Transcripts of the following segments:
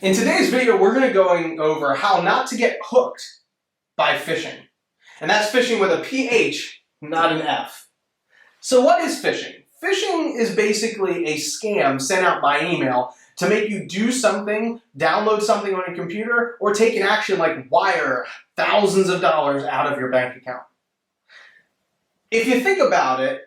In today's video, we're going to go over how not to get hooked by phishing. And that's phishing with a PH, not an F. So what is phishing? Phishing is basically a scam sent out by email to make you do something, download something on your computer, or take an action like wire thousands of dollars out of your bank account. If you think about it,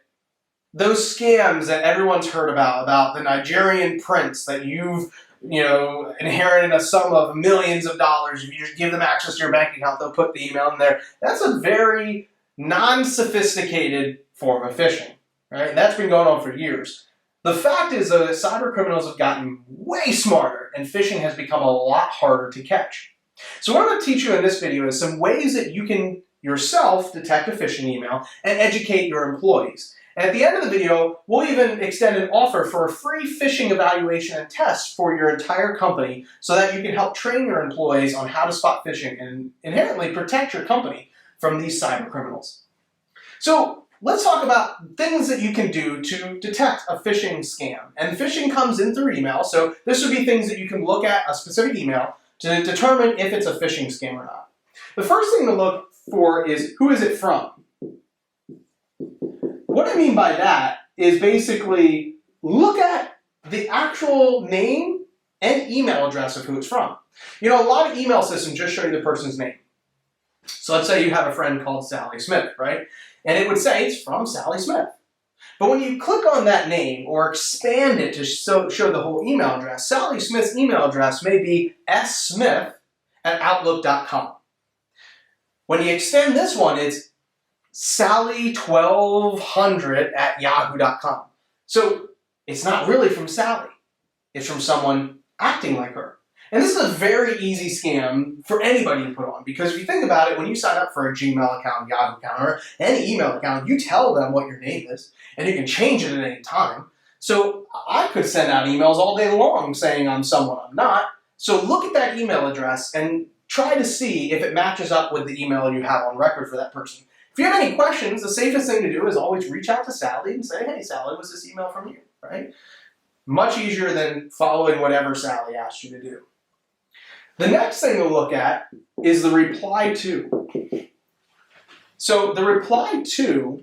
those scams that everyone's heard about the Nigerian prince that you've inherited a sum of millions of dollars. If you just give them access to your bank account, they'll put the email in there. That's a very non-sophisticated form of phishing, right? And that's been going on for years. The fact is, though, that cyber criminals have gotten way smarter, and phishing has become a lot harder to catch. So what I'm going to teach you in this video is some ways that you can yourself detect a phishing email and educate your employees. And at the end of the video, we'll even extend an offer for a free phishing evaluation and test for your entire company so that you can help train your employees on how to spot phishing and inherently protect your company from these cyber criminals. So let's talk about things that you can do to detect a phishing scam. And phishing comes in through email, so this would be things that you can look at a specific email to determine if it's a phishing scam or not. The first thing to look for is, who is it from? What I mean by that is basically look at the actual name and email address of who it's from. You know, a lot of email systems just show you the person's name. So let's say you have a friend called Sally Smith, right? And it would say it's from Sally Smith. But when you click on that name or expand it to show the whole email address, Sally Smith's email address may be smith@outlook.com. When you extend this one, it's Sally1200@yahoo.com. So it's not really from Sally. It's from someone acting like her. And this is a very easy scam for anybody to put on, because if you think about it, when you sign up for a Gmail account, Yahoo account, or any email account, you tell them what your name is, and you can change it at any time. So I could send out emails all day long saying I'm someone I'm not. So look at that email address and try to see if it matches up with the email you have on record for that person. If you have any questions, the safest thing to do is always reach out to Sally and say, hey, Sally, was this email from you, right? Much easier than following whatever Sally asked you to do. The next thing to look at is the reply to. So the reply to,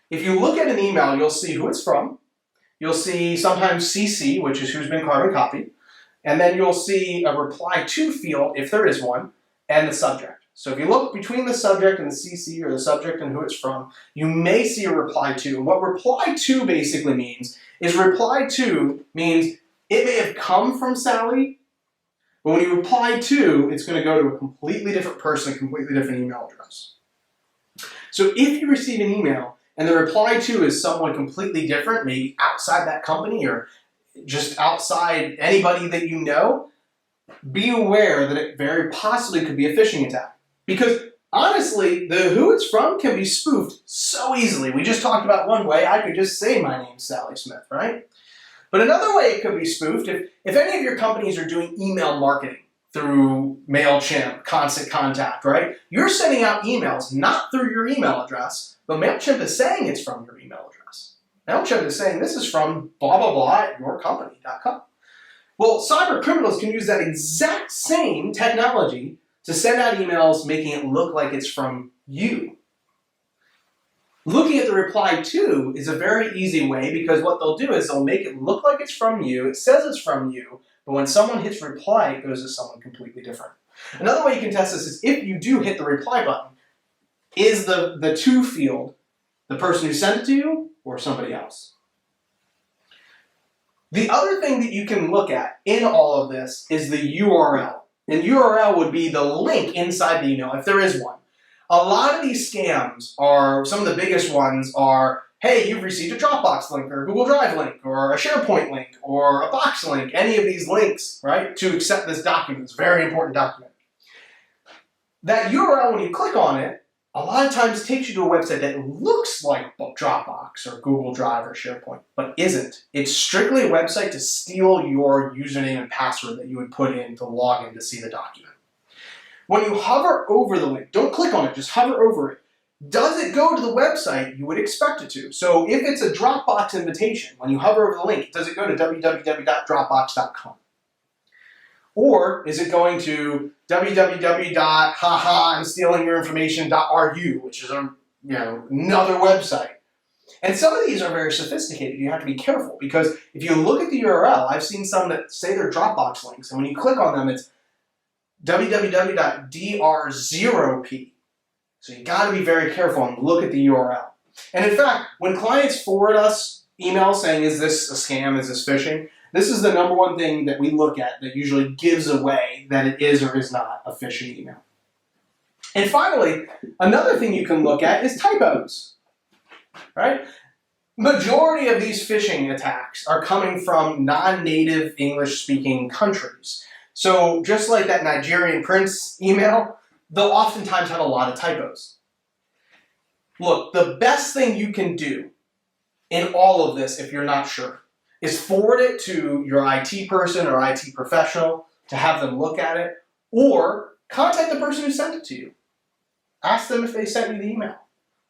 if you look at an email, you'll see who it's from. You'll see sometimes CC, which is who's been carbon copied. And then you'll see a reply to field, if there is one, and the subject. So if you look between the subject and the CC, or the subject and who it's from, you may see a reply to. And what reply to basically means is reply to means it may have come from Sally, but when you reply to, it's going to go to a completely different person, a completely different email address. So if you receive an email and the reply to is someone completely different, maybe outside that company or just outside anybody that you know, be aware that it very possibly could be a phishing attack. Because honestly, the who it's from can be spoofed so easily. We just talked about one way. I could just say my name's Sally Smith, right? But another way it could be spoofed, if any of your companies are doing email marketing through MailChimp, Constant Contact, right? You're sending out emails not through your email address, but MailChimp is saying it's from your email address. MailChimp is saying this is from blah, blah, blah at yourcompany.com. Well, cyber criminals can use that exact same technology to send out emails making it look like it's from you. Looking at the reply to is a very easy way, because what they'll do is they'll make it look like it's from you, it says it's from you, but when someone hits reply, it goes to someone completely different. Another way you can test this is if you do hit the reply button, is the to field the person who sent it to you or somebody else? The other thing that you can look at in all of this is the URL. And URL would be the link inside the email, if there is one. A lot of these scams are, some of the biggest ones are, hey, you've received a Dropbox link or a Google Drive link or a SharePoint link or a Box link, any of these links, right, to accept this document. It's a very important document. That URL, when you click on it, a lot of times takes you to a website that looks like Dropbox or Google Drive or SharePoint, but isn't. It's strictly a website to steal your username and password that you would put in to log in to see the document. When you hover over the link, don't click on it, just hover over it. Does it go to the website you would expect it to? So if it's a Dropbox invitation, when you hover over the link, does it go to www.dropbox.com? Or is it going to www.hahaimstealingyourinformation.ru, which is another website? And some of these are very sophisticated. You have to be careful because if you look at the URL, I've seen some that say they're Dropbox links, and when you click on them, it's www.dr0p. So you got to be very careful and look at the URL. And in fact, when clients forward us emails saying, is this a scam, is this phishing? This is the number one thing that we look at that usually gives away that it is or is not a phishing email. And finally, another thing you can look at is typos, right? Majority of these phishing attacks are coming from non-native English-speaking countries. So just like that Nigerian prince email, they'll oftentimes have a lot of typos. Look, the best thing you can do in all of this, if you're not sure, is forward it to your IT person or IT professional to have them look at it, or contact the person who sent it to you. Ask them if they sent you the email.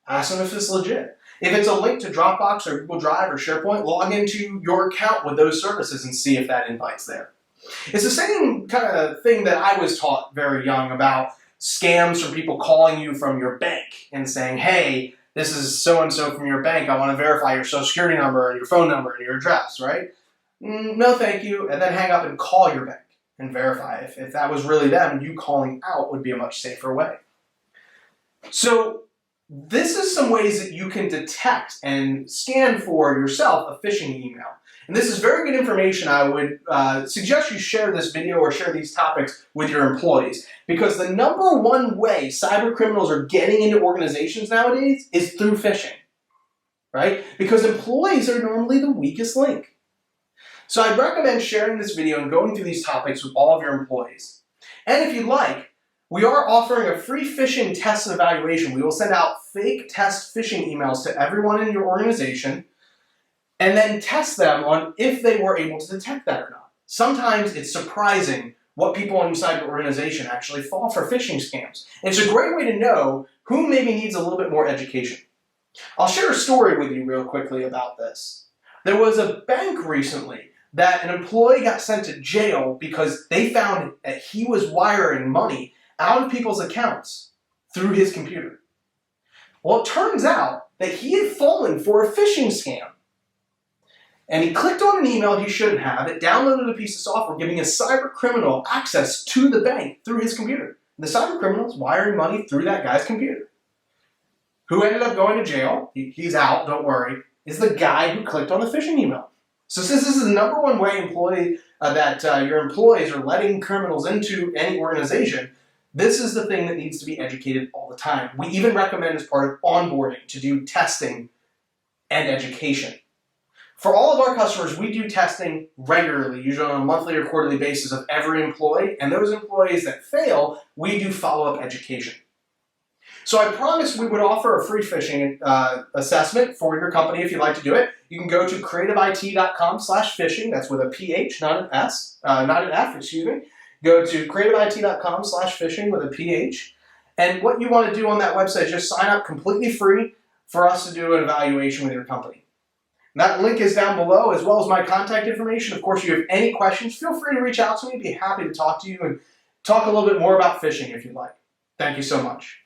Ask them if it's legit. If it's a link to Dropbox or Google Drive or SharePoint, log into your account with those services and see if that invite's there. It's the same kind of thing that I was taught very young about scams from people calling you from your bank and saying, hey, this is so-and-so from your bank. I want to verify your social security number and your phone number and your address, right? No, thank you. And then hang up and call your bank and verify. If that was really them, you calling out would be a much safer way. So this is some ways that you can detect and scan for yourself a phishing email. And this is very good information. I would suggest you share this video or share these topics with your employees, because the number one way cyber criminals are getting into organizations nowadays is through phishing, right? Because employees are normally the weakest link. So I'd recommend sharing this video and going through these topics with all of your employees. And if you'd like, we are offering a free phishing test and evaluation. We will send out fake test phishing emails to everyone in your organization and then test them on if they were able to detect that or not. Sometimes it's surprising what people inside your organization actually fall for phishing scams. And it's a great way to know who maybe needs a little bit more education. I'll share a story with you real quickly about this. There was a bank recently that an employee got sent to jail because they found that he was wiring money out of people's accounts through his computer. Well, it turns out that he had fallen for a phishing scam. And he clicked on an email he shouldn't have. It downloaded a piece of software giving a cyber criminal access to the bank through his computer. The cyber criminal is wiring money through that guy's computer. Who ended up going to jail, he's out, don't worry, is the guy who clicked on the phishing email. So since this is the number one way your employees are letting criminals into any organization, this is the thing that needs to be educated all the time. We even recommend as part of onboarding to do testing and education. For all of our customers, we do testing regularly, usually on a monthly or quarterly basis of every employee, and those employees that fail, we do follow-up education. So I promised we would offer a free phishing assessment for your company if you'd like to do it. You can go to creativeit.com/phishing. That's with a PH, not an S, not an F, excuse me. Go to creativeit.com/phishing with a PH. And what you want to do on that website is just sign up completely free for us to do an evaluation with your company. That link is down below, as well as my contact information. Of course, if you have any questions, feel free to reach out to me. I'd be happy to talk to you and talk a little bit more about phishing if you'd like. Thank you so much.